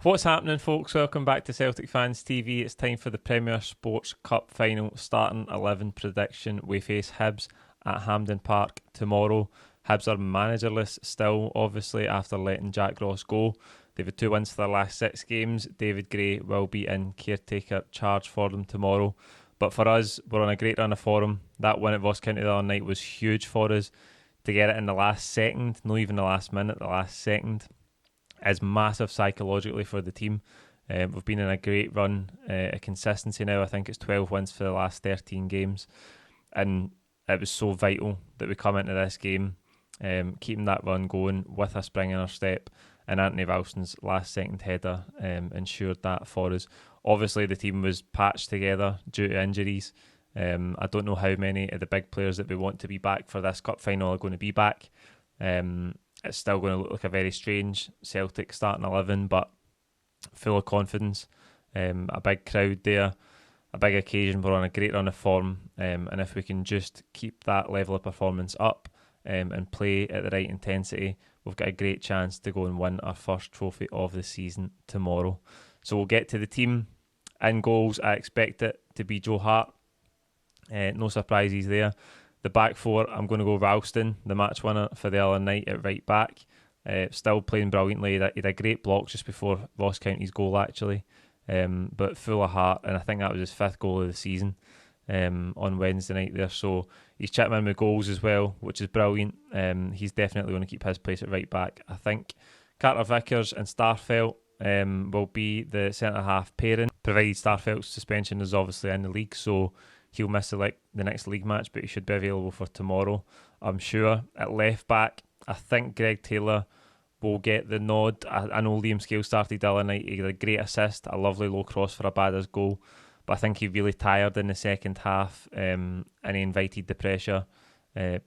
What's happening, folks? Welcome back to Celtic Fans TV. It's time for the Premier Sports Cup final starting 11 prediction. We face Hibs at Hampden Park tomorrow. Hibs are managerless still, obviously, after letting Jack Ross go. They've had 2 wins for their last 6 games. David Gray will be in caretaker charge for them tomorrow. But for us, we're on a great run of form. That win at Ross County the other night was huge for us. To get it in the last second, not even the last minute, the last second, is massive psychologically for the team. We've been in a great run of consistency now. I think it's 12 wins for the last 13 games. And it was so vital that we come into this game keeping that run going with a spring in our step. And Anthony Ralston's last second header ensured that for us. Obviously, the team was patched together due to injuries. I don't know how many of the big players that we want to be back for this cup final are going to be back. It's still going to look like a very strange Celtic starting 11, but full of confidence. A big crowd there, a big occasion. We're on a great run of form, and if we can just keep that level of performance up and play at the right intensity, we've got a great chance to go and win our first trophy of the season tomorrow. So we'll get to the team. In goals, I expect it to be Joe Hart. No surprises there. The back four, I'm going to go Ralston, the match winner for the other night at right back. Still playing brilliantly. He had a great block just before Ross County's goal, actually. But full of heart, and I think that was his 5th goal of the season on Wednesday night there. So he's chipping in with goals as well, which is brilliant. He's definitely going to keep his place at right back. I think Carter Vickers and Starfelt will be the centre-half pairing, provided Starfelt's suspension is obviously in the league, so he'll miss the next league match, but he should be available for tomorrow, I'm sure. At left back, I think Greg Taylor will get the nod. I know Liam Scales started the other night. He had a great assist, a lovely low cross for a Abada's goal, but I think he really tired in the second half, and he invited the pressure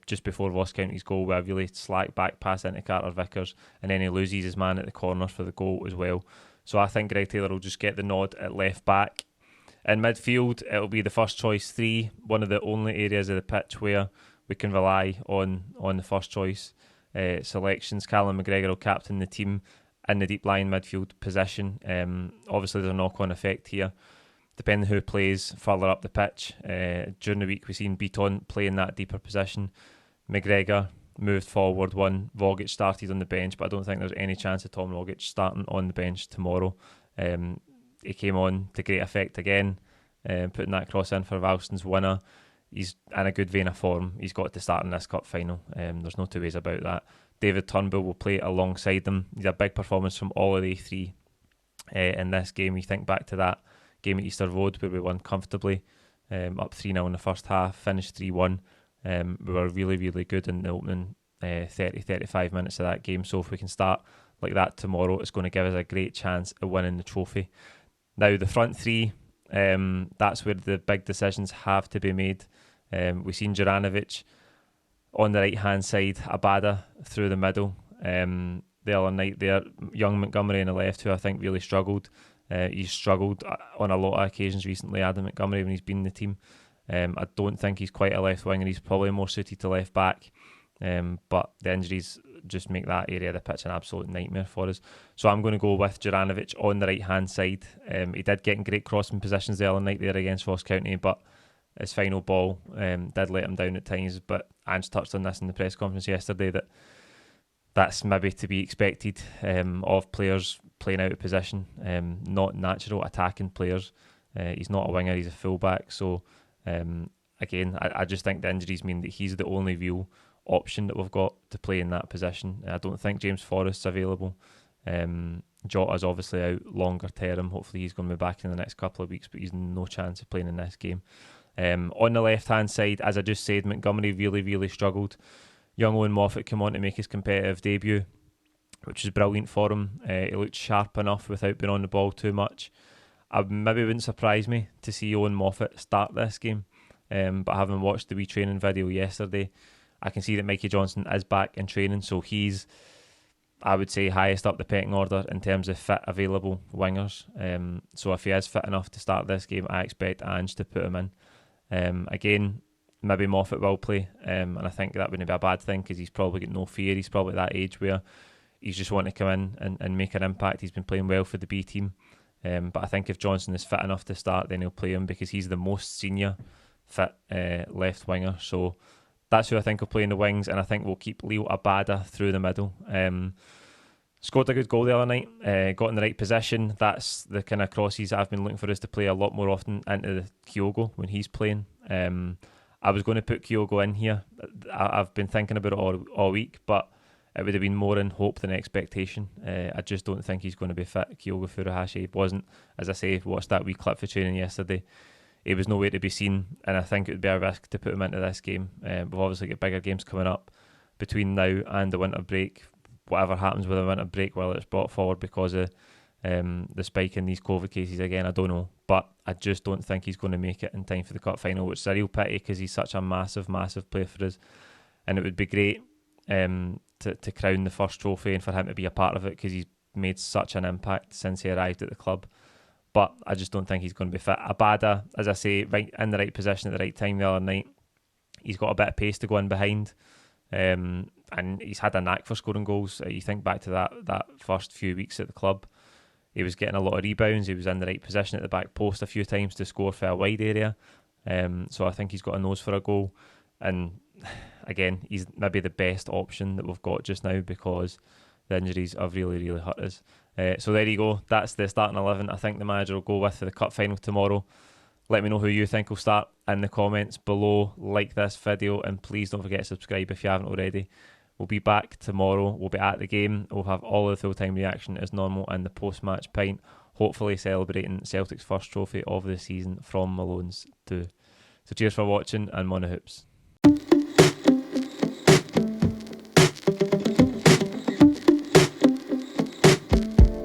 just before Ross County's goal with a really slack back pass into Carter Vickers, and then he loses his man at the corner for the goal as well. So I think Greg Taylor will just get the nod at left back. In midfield, it'll be the first choice 3, one of the only areas of the pitch where we can rely on the first choice selections. Callum McGregor will captain the team in the deep lying midfield position. Obviously, there's a knock-on effect here, depending who plays further up the pitch. During the week, we've seen Beaton play in that deeper position. McGregor moved forward one. Rogic started on the bench, but I don't think there's any chance of Tom Rogic starting on the bench tomorrow. He came on to great effect again, putting that cross in for Ralston's winner. He's in a good vein of form. He's got to start in this cup final. There's no two ways about that. David Turnbull will play alongside them. He's a big performance from all of the 3 in this game. You think back to that game at Easter Road where we won comfortably, up 3-0 in the first half, finished 3-1. We were really, really good in the opening 30-35 minutes of that game. So if we can start like that tomorrow, it's going to give us a great chance of winning the trophy. Now, the front 3, that's where the big decisions have to be made. We've seen Juranovic on the right-hand side, Abada through the middle. The other night there, young Montgomery on the left, who I think really struggled. He's struggled on a lot of occasions recently, Adam Montgomery, when he's been in the team. I don't think he's quite a left winger. He's probably more suited to left back. But the injuries just make that area of the pitch an absolute nightmare for us. So I'm going to go with Juranovic on the right-hand side. He did get in great crossing positions the other night there against Ross County, but his final ball did let him down at times. But Ange touched on this in the press conference yesterday, that's maybe to be expected of players playing out of position, not natural attacking players. He's not a winger, he's a fullback. So again, I just think the injuries mean that he's the only real option that we've got to play in that position. I don't think James Forrest's available. Jota's obviously out longer term. Hopefully he's going to be back in the next couple of weeks, but he's no chance of playing in this game. On the left hand side, as I just said, Montgomery really struggled. Young Owen Moffat came on to make his competitive debut, which was brilliant for him. He looked sharp enough without being on the ball too much. Maybe wouldn't surprise me to see Owen Moffat start this game, but having watched the wee training video yesterday, I can see that Mikey Johnson is back in training, so he's, I would say, highest up the pecking order in terms of fit available wingers. So if he is fit enough to start this game, I expect Ange to put him in. Again, maybe Moffat will play, and I think that wouldn't be a bad thing because he's probably got no fear. He's probably at that age where he's just wanting to come in and make an impact. He's been playing well for the B team, but I think if Johnson is fit enough to start, then he'll play him because he's the most senior fit left winger. So that's who I think will play in the wings, and I think we'll keep Leo Abada through the middle. Scored a good goal the other night, got in the right position. That's the kind of crosses I've been looking for us to play a lot more often into the Kyogo when he's playing. I was going to put Kyogo in here. I've been thinking about it all week, but it would have been more in hope than expectation. I just don't think he's going to be fit. Kyogo Furuhashi wasn't, as I say, watched that wee clip for training yesterday. He was nowhere to be seen, and I think it would be a risk to put him into this game. We've obviously got bigger games coming up between now and the winter break. Whatever happens with the winter break, whether it's brought forward because of the spike in these COVID cases again, I don't know. But I just don't think he's going to make it in time for the cup final, which is a real pity because he's such a massive, massive player for us. And it would be great to crown the first trophy and for him to be a part of it because he's made such an impact since he arrived at the club. But I just don't think he's going to be fit. Abada, as I say, right in the right position at the right time the other night. He's got a bit of pace to go in behind. And he's had a knack for scoring goals. You think back to that first few weeks at the club, he was getting a lot of rebounds. He was in the right position at the back post a few times to score for a wide area. So I think he's got a nose for a goal. And again, he's maybe the best option that we've got just now because the injuries have really, really hurt us. So there you go. That's the starting 11 I think the manager will go with for the cup final tomorrow. Let me know who you think will start in the comments below. Like this video and please don't forget to subscribe if you haven't already. We'll be back tomorrow. We'll be at the game. We'll have all of the full-time reaction as normal and the post-match pint, hopefully celebrating Celtic's first trophy of the season from Malone's too. So cheers for watching and Mono Hoops.